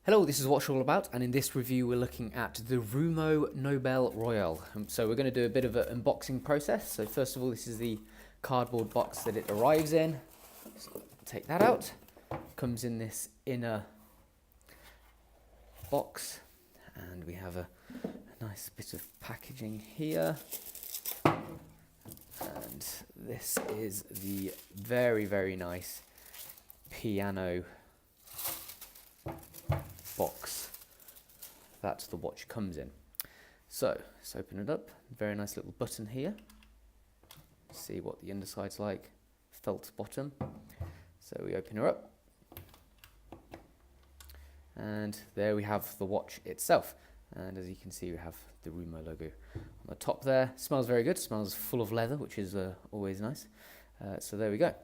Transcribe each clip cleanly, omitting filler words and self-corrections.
Hello, this is What's All About, and in this review we're looking at the Rumoe Nobel Royale. So we're going to do a bit of an unboxing process. So first of all, this is the cardboard box that it arrives in. So take that out. Comes in this inner box, and we have a nice bit of packaging here. And this is the very, very nice piano box that the watch comes in. So let's open it up. Very nice little button here. See what the underside's like. Felt bottom. So we open her up, and there we have the watch itself. And as you can see, we have the Rumoe logo on the top there. Smells very good. Smells full of leather, which is always nice. So there we go.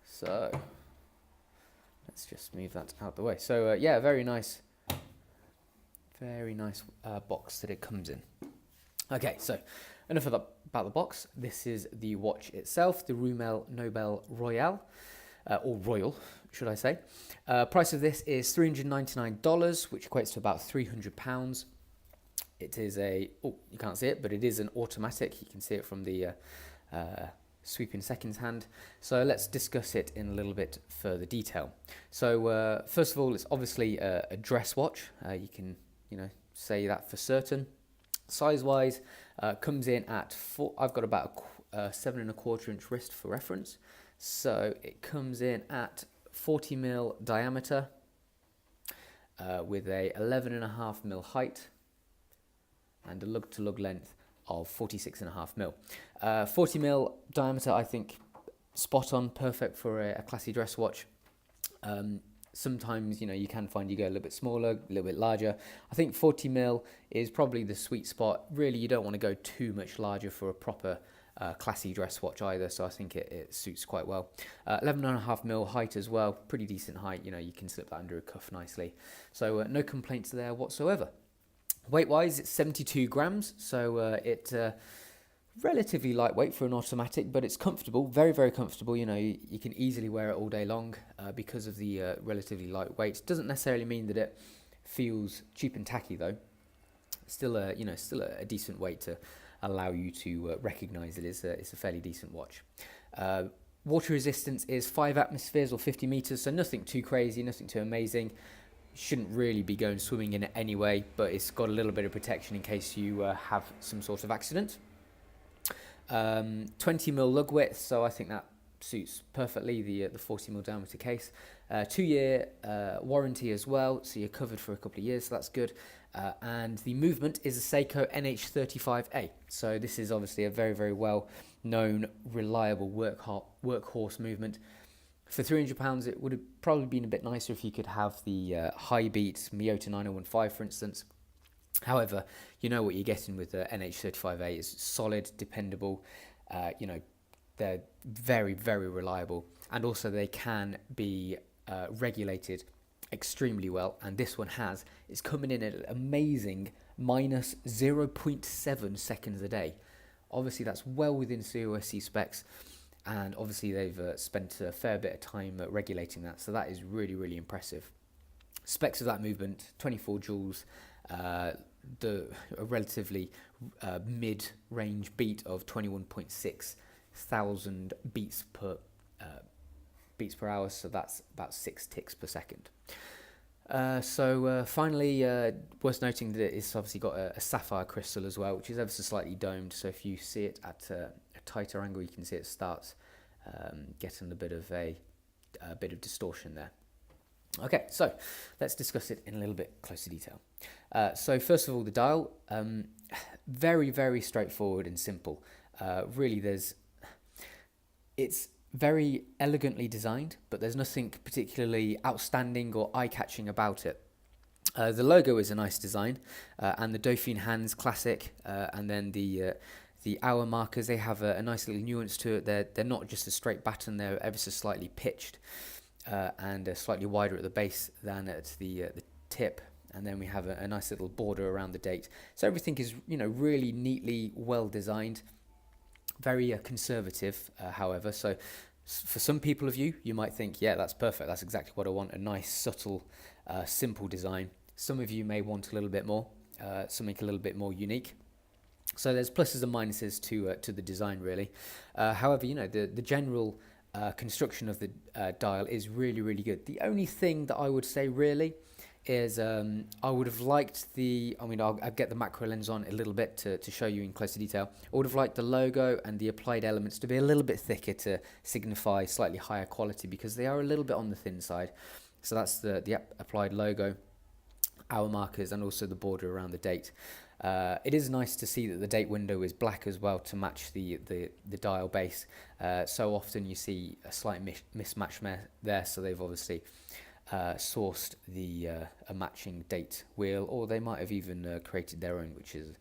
So let's just move that out the way. So yeah, very nice box that it comes in. Okay, so enough about the box. This is the watch itself, the Rumoe Nobel Royale, or Royal, should I say. Price of this is $399, which equates to about £300. It is you can't see it, but it is an automatic. You can see it from the sweeping seconds hand. So let's discuss it in a little bit further detail. So first of all, it's obviously a dress watch. You can say that for certain. Size wise, comes in at I've got about a 7¼ inch wrist for reference. So it comes in at 40mm diameter with a 11.5mm height and a lug to lug length of 46.5mm. 40mm diameter, I think, spot on, perfect for a classy dress watch. Sometimes, you can find you go a little bit smaller, a little bit larger. I think 40mm is probably the sweet spot. Really, you don't want to go too much larger for a proper classy dress watch either, so I think it suits quite well. 11.5mm height as well, pretty decent height. You can slip that under a cuff nicely. So no complaints there whatsoever. Weight-wise, it's 72 grams, so it's relatively lightweight for an automatic, but it's comfortable, very, very comfortable. You can easily wear it all day long because of the relatively light weight. Doesn't necessarily mean that it feels cheap and tacky, though. Still a decent weight to allow you to recognise it. It's a fairly decent watch. Water resistance is 5 atmospheres or 50 meters, so nothing too crazy, nothing too amazing. Shouldn't really be going swimming in it anyway, but it's got a little bit of protection in case you have some sort of accident. 20mm lug width, so I think that suits perfectly the 40mm diameter case. 2-year warranty as well, so you're covered for a couple of years, so that's good. And the movement is a Seiko NH35A, so this is obviously a very, very well known, reliable workhorse movement. For £300, it would have probably been a bit nicer if you could have the high beat Miyota 9015, for instance. However, you know what you're getting with the NH35A is solid, dependable. They're very, very reliable, and also they can be regulated extremely well. And this one is coming in at an amazing minus 0.7 seconds a day. Obviously, that's well within COSC specs. And obviously they've spent a fair bit of time regulating that, so that is really, really impressive. Specs of that movement: 24 joules, a relatively mid-range beat of 21.6 thousand beats per hour, so that's about 6 ticks per second. Finally, worth noting that it's obviously got a sapphire crystal as well, which is ever so slightly domed, so if you see it at a tighter angle, you can see it starts getting a bit of distortion there. Okay, so let's discuss it in a little bit closer detail. So first of all, the dial, very, very straightforward and simple. Really, it's very elegantly designed, but there's nothing particularly outstanding or eye-catching about it. The logo is a nice design, and the Dauphine hands, classic, and then the hour markers, they have a nice little nuance to it. They're not just a straight batten, they're ever so slightly pitched and slightly wider at the base than at the tip. And then we have a nice little border around the date. So everything is really neatly well designed. Very conservative, however. So For some people of you, you might think, yeah, that's perfect. That's exactly what I want. A nice, subtle, simple design. Some of you may want a little bit more, something a little bit more unique. So there's pluses and minuses to the design, really. However, the general construction of the dial is really, really good. The only thing that I would say, really, is I would have liked I'll get the macro lens on a little bit to show you in closer detail. I would have liked the logo and the applied elements to be a little bit thicker to signify slightly higher quality, because they are a little bit on the thin side. So that's the applied logo, hour markers, and also the border around the date. It is nice to see that the date window is black as well to match the dial base. So often you see a slight mismatch there, so they've obviously sourced a matching date wheel, or they might have even created their own, which is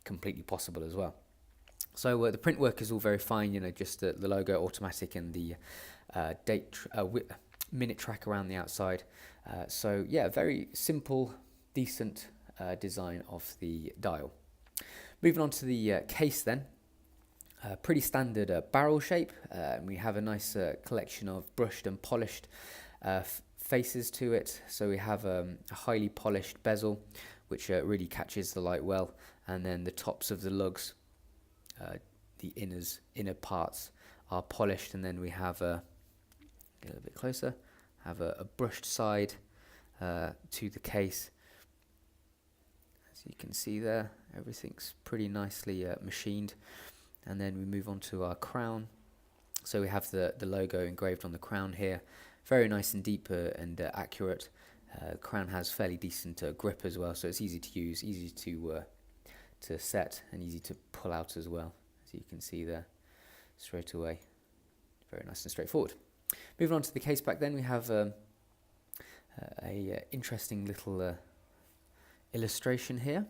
completely possible as well. So the print work is all very fine, just the logo automatic and the minute track around the outside. So yeah, very simple, decent design of the dial. Moving on to the case then. Pretty standard barrel shape. We have a nice collection of brushed and polished faces to it. So we have a highly polished bezel, which really catches the light well, and then the tops of the lugs, the inner parts, are polished, and then we have get a little bit closer, have a brushed side to the case. As you can see there, everything's pretty nicely machined. And then we move on to our crown. So we have the logo engraved on the crown here. Very nice and deep and accurate. Crown has fairly decent grip as well, so it's easy to use, easy to set, and easy to pull out as well, as you can see there straight away. Very nice and straightforward. Moving on to the case back then, we have a interesting little illustration here,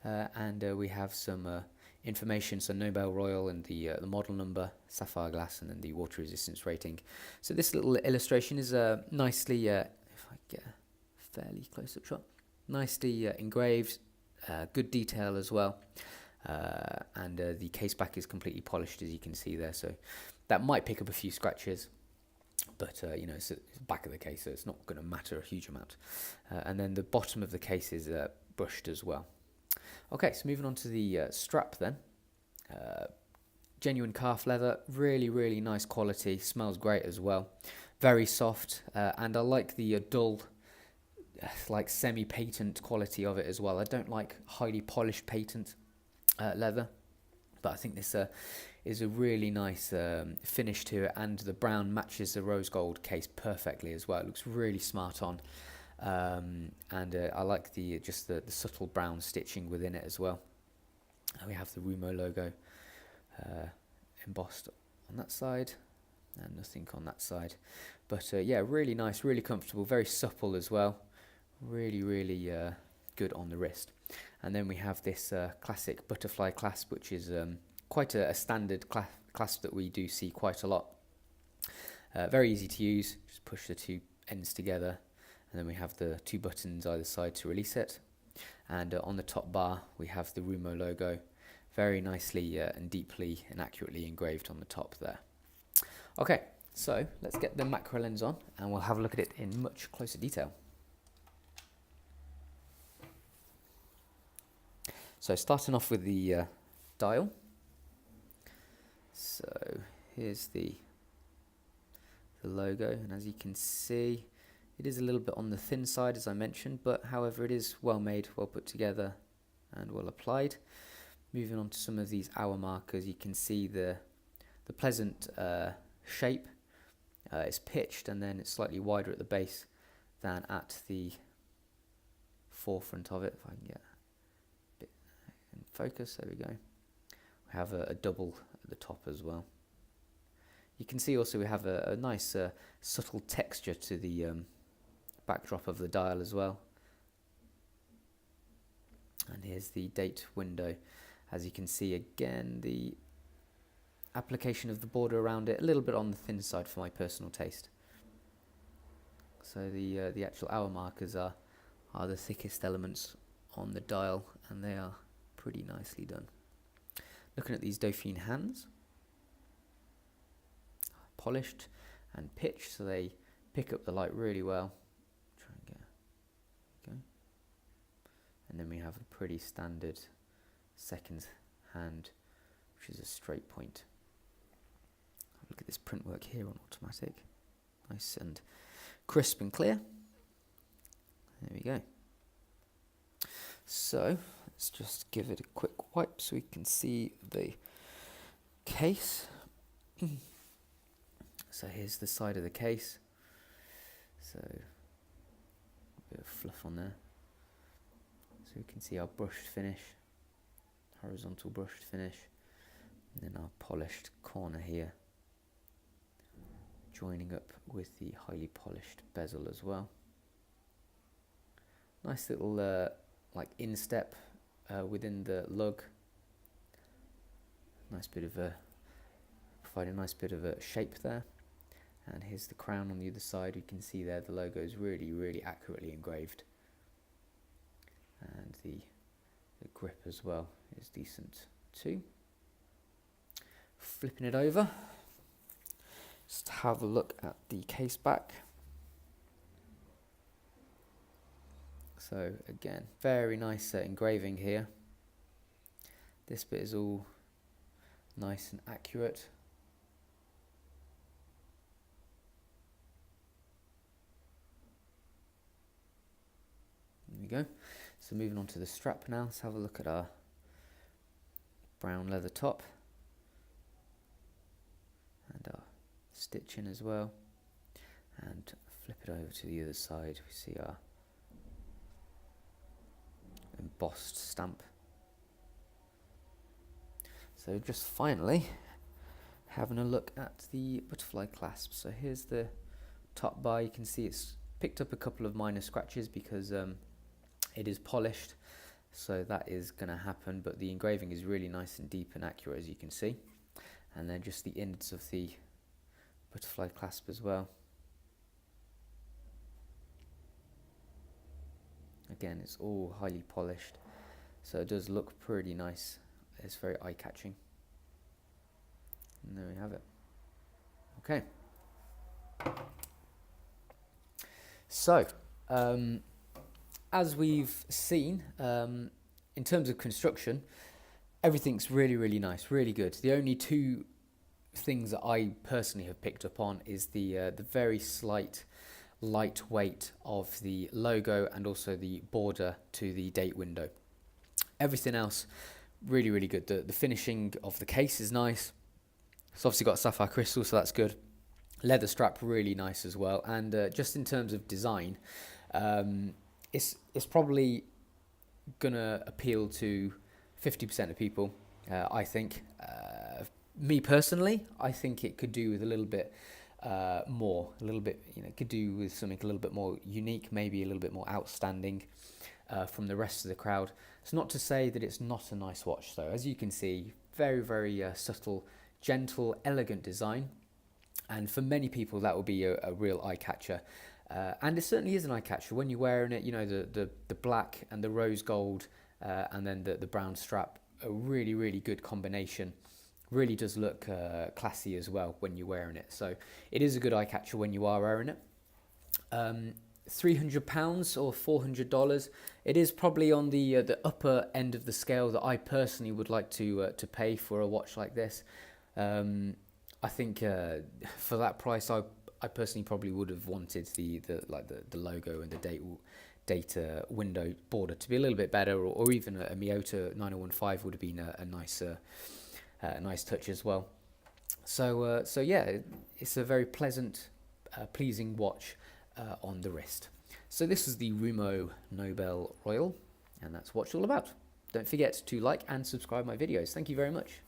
and we have some information, so Nobel Royal and the model number, sapphire glass, and then the water resistance rating. So this little illustration is nicely, if I get a fairly close-up shot, nicely engraved, good detail as well, and the case back is completely polished, as you can see there. So that might pick up a few scratches, but it's the back of the case, so it's not going to matter a huge amount. And then the bottom of the case is brushed as well. Okay, so moving on to the strap then. Genuine calf leather, really, really nice quality, smells great as well. Very soft, and I like the dull, like semi-patent quality of it as well. I don't like highly polished patent leather, but I think this is a really nice finish to it, and the brown matches the rose gold case perfectly as well. It looks really smart on. And I like the subtle brown stitching within it as well. And we have the Rumoe logo embossed on that side, and nothing on that side. But yeah, really nice, really comfortable, very supple as well. Really, really good on the wrist. And then we have this classic butterfly clasp, which is quite a standard clasp that we do see quite a lot. Very easy to use. Just push the two ends together. And then we have the two buttons either side to release it. And on the top bar, we have the Rumoe logo, very nicely and deeply and accurately engraved on the top there. Okay, so let's get the macro lens on, and we'll have a look at it in much closer detail. So starting off with the dial. So here's the logo, and as you can see, it is a little bit on the thin side, as I mentioned, but however, it is well made, well put together, and well applied. Moving on to some of these hour markers, you can see the pleasant shape. It's pitched, and then it's slightly wider at the base than at the forefront of it. If I can get a bit in focus, there we go. We have a double at the top as well. You can see also we have a nice subtle texture to the backdrop of the dial as well. And here's the date window. As you can see, again, the application of the border around it a little bit on the thin side for my personal taste. So the actual hour markers are the thickest elements on the dial, and they are pretty nicely done. Looking at these Dauphine hands, polished and pitched, so they pick up the light really well. Try and get, go. And then we have a pretty standard second hand, which is a straight point. Look at this print work here on automatic. Nice and crisp and clear. There we go. So let's just give it a quick wipe so we can see the case. So here's the side of the case. So a bit of fluff on there. So we can see our brushed finish, horizontal brushed finish, and then our polished corner here, joining up with the highly polished bezel as well. Nice little like instep within the lug. Nice bit of a, provide a nice bit of a shape there. And here's the crown on the other side. You can see there the logo is really accurately engraved. And the grip as well is decent too. Flipping it over, just have a look at the case back. So again, very nice engraving here. This bit is all nice and accurate. There we go. So moving on to the strap now, let's have a look at our brown leather top and our stitching as well, and flip it over to the other side. We see our embossed stamp. So just finally having a look at the butterfly clasp. So here's the top bar. You can see it's picked up a couple of minor scratches because it is polished, so that is going to happen, but the engraving is really nice and deep and accurate, as you can see. And then just the ends of the butterfly clasp as well. Again, it's all highly polished, so it does look pretty nice. It's very eye-catching. And there we have it. Okay. So, as we've seen, in terms of construction, everything's really nice, really good. The only two things that I personally have picked up on is the very slight lightweight of the logo and also the border to the date window. Everything else really good. The finishing of the case is nice. It's obviously got sapphire crystal, so that's good. Leather strap really nice as well. And just in terms of design, it's probably gonna appeal to 50% of people, I think. Me personally, I think it could do with a little bit more, could do with something a little bit more unique, maybe a little bit more outstanding from the rest of the crowd. It's not to say that it's not a nice watch though. As you can see, very subtle, gentle, elegant design. And for many people, that will be a real eye-catcher. And it certainly is an eye-catcher when you're wearing it. You know, the black and the rose gold and then the brown strap, a really good combination. Really does look classy as well when you're wearing it. So it is a good eye-catcher when you are wearing it. £300 or $400. It is probably on the upper end of the scale that I personally would like to pay for a watch like this. I think for that price, I personally probably would have wanted the logo and the date window border to be a little bit better, or even a Miyota 9015 would have been a nice touch as well. So yeah, it's a very pleasant, pleasing watch on the wrist. So this is the Rumoe Nobel Royal, and that's what it's all about. Don't forget to like and subscribe my videos. Thank you very much.